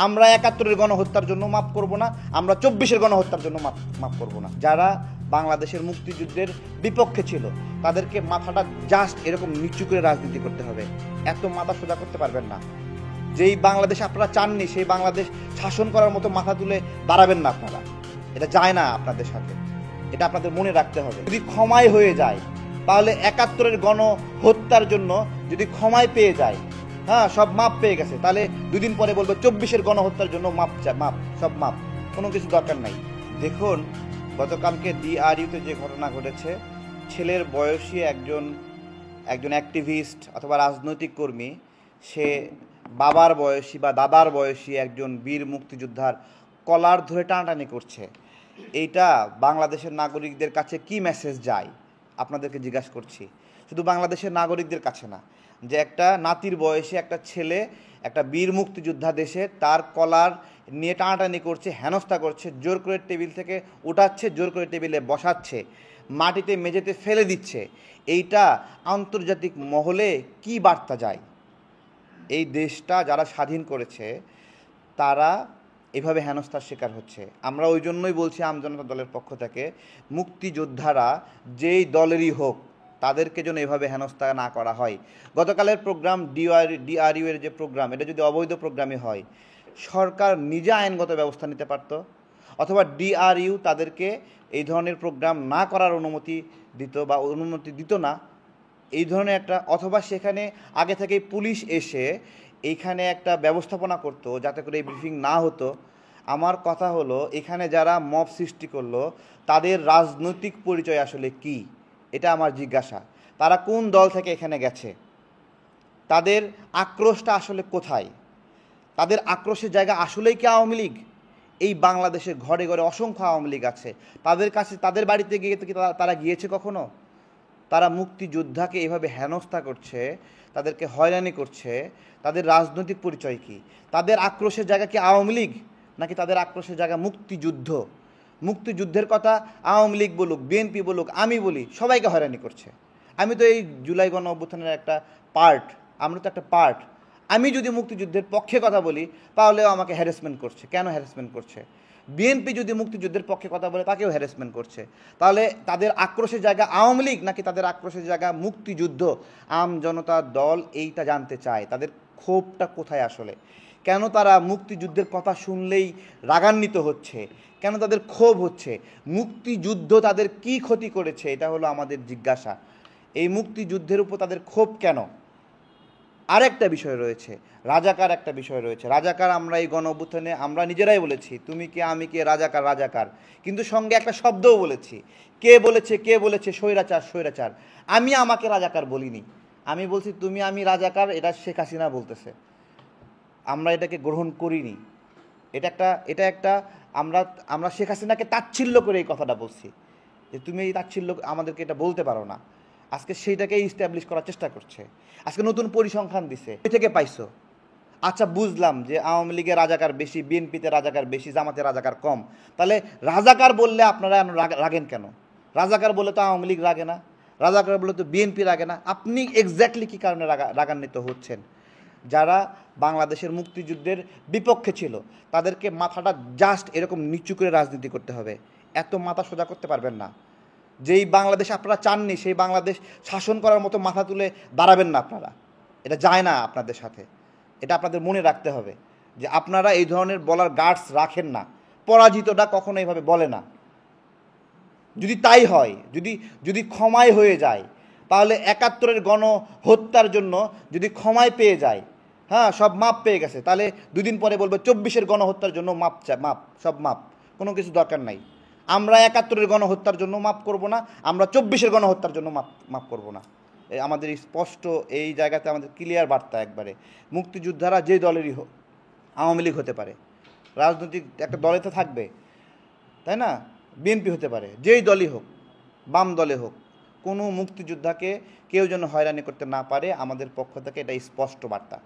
আমরা ৭১-এর গণহত্যার জন্য মাফ করব না, আমরা ২৪-এর গণহত্যার জন্য মাফ করব না। যারা বাংলাদেশের মুক্তিযুদ্ধের বিপক্ষে ছিল তাদেরকে মাথাটা জাস্ট এরকম নিচু করে রাজনীতি করতে হবে, এত মাথা সোজা করতে পারবেন না। যেই বাংলাদেশ আপনারা চাননি সেই বাংলাদেশ শাসন করার মতো মাথা তুলে দাঁড়াবেন না আপনারা, এটা যায় না আপনাদের সাথে, এটা আপনাদের মনে রাখতে হবে। যদি ক্ষমাই হয়ে যায় তাহলে ৭১-এর গণহত্যার জন্য যদি ক্ষমাই পেয়ে যায়, হ্যাঁ সব মাপ পেয়ে গেছে, তাহলে দুদিন পরে বলবো ২৪-এর গণহত্যার জন্য মাপ সব মাপ, কোনো কিছু দরকার নাই। দেখুন গতকালকে ডিআরইউতে যে ঘটনা ঘটেছে, ছেলের বয়সী একজন অ্যাক্টিভিস্ট অথবা রাজনৈতিক কর্মী, সে বাবার বয়সী বা দাদার বয়সী একজন বীর মুক্তিযোদ্ধার কলার ধরে টানাটানি করছে। এইটা বাংলাদেশের নাগরিকদের কাছে কি মেসেজ যায় আপনাদেরকে জিজ্ঞাসা করছি, শুধু বাংলাদেশের নাগরিকদের কাছে না, যে একটা নাতির বয়সে একটা ছেলে একটা বীর মুক্তিযোদ্ধা দেশে তার কলার নিয়ে টানাটানি করছে, হেনস্থা করছে, জোর করে টেবিল থেকে উঠাচ্ছে, জোর করে টেবিলে বসাচ্ছে, মাটিতে মেঝেতে ফেলে দিচ্ছে। এইটা আন্তর্জাতিক মহলে কি বার্তা যায়? এই দেশটা যারা স্বাধীন করেছে তারা এভাবে হেনস্থার শিকার হচ্ছে। আমরা ওই জন্যই বলছি আমজনতা দলের পক্ষ থেকে, মুক্তিযোদ্ধারা যেই দলেরই হোক তাদেরকে যেন এভাবে হেনস্থা না করা হয়। গতকালের প্রোগ্রাম ডিআরইউ এর যে প্রোগ্রাম, এটা যদি অবৈধ প্রোগ্রামই হয়, সরকার নিজে আইনগত ব্যবস্থা নিতে পারত, অথবা ডিআরইউ তাদেরকে এই ধরনের প্রোগ্রাম না করার অনুমতি দিত বা অনুমতি দিত না, এই ধরনের একটা, অথবা সেখানে আগে থেকেই পুলিশ এসে এইখানে একটা ব্যবস্থাপনা করতো যাতে করে এই ব্রিফিং না হতো। আমার কথা হলো, এখানে যারা মব সৃষ্টি করলো তাদের রাজনৈতিক পরিচয় আসলে কি, এটা আমার জিজ্ঞাসা। তারা কোন দল থেকে এখানে গেছে, তাদের আক্রোশটা আসলে কোথায়, তাদের আক্রোশের জায়গা আসলেই কি আওয়ামী লীগ? এই বাংলাদেশের ঘরে ঘরে অসংখ্য আওয়ামী লীগ আছে, তাদের কাছে, তাদের বাড়িতে গিয়ে কি তারা গিয়েছে কখনো? তারা মুক্তিযোদ্ধাকে এভাবে হেনস্থা করছে, তাদেরকে হয়রানি করছে, তাদের রাজনৈতিক পরিচয় কি? তাদের আক্রোশের জায়গা কি আওয়ামী লীগ, নাকি তাদের আক্রোশের জায়গা মুক্তিযুদ্ধ? মুক্তিযুদ্ধের কথা আওয়ামী লীগ বলুক, বিএনপি বলুক, আমি বলি, সবাইকে হয়রানি করছে। আমি তো এই জুলাই গণ অভ্যুত্থানের একটা পার্ট, আমরা তো একটা পার্ট। আমি যদি মুক্তিযুদ্ধের পক্ষে কথা বলি তাহলেও আমাকে হ্যারাসমেন্ট করছে। কেন হ্যারাসমেন্ট করছে? বিএনপি যদি মুক্তিযুদ্ধের পক্ষে কথা বলে তাকেও হ্যারাসমেন্ট করছে। তাহলে তাদের আক্রোশের জায়গা আওয়ামী লীগ নাকি তাদের আক্রোশের জায়গা মুক্তিযুদ্ধ? জনতার দল এইটা জানতে চায়, তাদের ক্ষোভটা কোথায় আসলে, কেন তারা মুক্তিযুদ্ধের কথা শুনলেই রাগান্বিত হচ্ছে, কেন তাদের ক্ষোভ হচ্ছে, মুক্তিযুদ্ধ তাদের কি ক্ষতি করেছে, এটা হলো আমাদের জিজ্ঞাসা। এই মুক্তিযুদ্ধের উপর তাদের ক্ষোভ কেন? আরেকটা বিষয় রয়েছে, রাজাকার একটা বিষয় রয়েছে। রাজাকার আমরা এই গণ অভ্যুত্থানে আমরা নিজেরাই বলেছি, তুমি কে আমি কে, রাজাকার রাজাকার, কিন্তু সঙ্গে একটা শব্দও বলেছি। কে বলেছে স্বৈরাচার। আমি আমাকে রাজাকার বলিনি, আমি বলছি তুমি আমি রাজাকার, এটা শেখ হাসিনা বলতেছে, আমরা এটাকে গ্রহণ করিনি। এটা একটা আমরা শেখ হাসিনাকে তাচ্ছিল্য করে এই কথাটা বলছি, যে তুমি এই তাচ্ছিল্য আমাদেরকে এটা বলতে পারো না। আজকে সেইটাকে ইস্টাবলিশ করার চেষ্টা করছে। আজকে নতুন পরিসংখ্যান দিছে, ওই থেকে পাইছো। আচ্ছা বুঝলাম যে আওয়ামী লীগের রাজাকার বেশি, বিএনপিতে রাজাকার বেশি, জামাতে রাজাকার কম, তাহলে রাজাকার বললে আপনারা রাগেন কেন? রাজাকার বলে তো আওয়ামী লীগ রাগে না, রাজাকার বলে তো বিএনপি রাগে না, আপনি এক্স্যাক্টলি কী কারণে রাগান্বিত হচ্ছেন? যারা বাংলাদেশের মুক্তিযুদ্ধের বিপক্ষে ছিল তাদেরকে মাথাটা জাস্ট এরকম নিচু করে রাজনীতি করতে হবে, এত মাথা সোজা করতে পারবেন না। যেই বাংলাদেশ আপনারা চাননি সেই বাংলাদেশ শাসন করার মতো মাথা তুলে দাঁড়াবেন না আপনারা, এটা যায় না আপনাদের সাথে, এটা আপনাদের মনে রাখতে হবে যে আপনারা এই ধরনের বলার গার্ডস রাখেন না। পরাজিতটা কখনো এইভাবে বলে না। যদি তাই হয়, যদি ক্ষমাই হয়ে যায়, তাহলে ৭১-এর গণহত্যার জন্য যদি ক্ষমাই পেয়ে যায়, হ্যাঁ সব মাপ পেয়ে গেছে, তাহলে দুদিন পরে বলবো ২৪-এর গণহত্যার জন্য সব মাপ, কোনো কিছু দরকার নাই। আমরা ৭১-এর গণহত্যার জন্য মাপ করব না, আমরা ২৪-এর গণহত্যার জন্য মাপ করব না। আমাদের স্পষ্ট এই জায়গাতে আমাদের ক্লিয়ার বার্তা একবারে। মুক্তিযোদ্ধারা যে দলেরই হোক, আওয়ামী লীগ হতে পারে, রাজনৈতিক একটা দলে তো থাকবে, তাই না? বিএনপি হতে পারে, যেই দলই হোক, বাম দলে হোক, কোনো মুক্তিযোদ্ধাকে কেউ যেন হয়রানি করতে না পারে, আমাদের পক্ষ থেকে এটা স্পষ্ট বার্তা।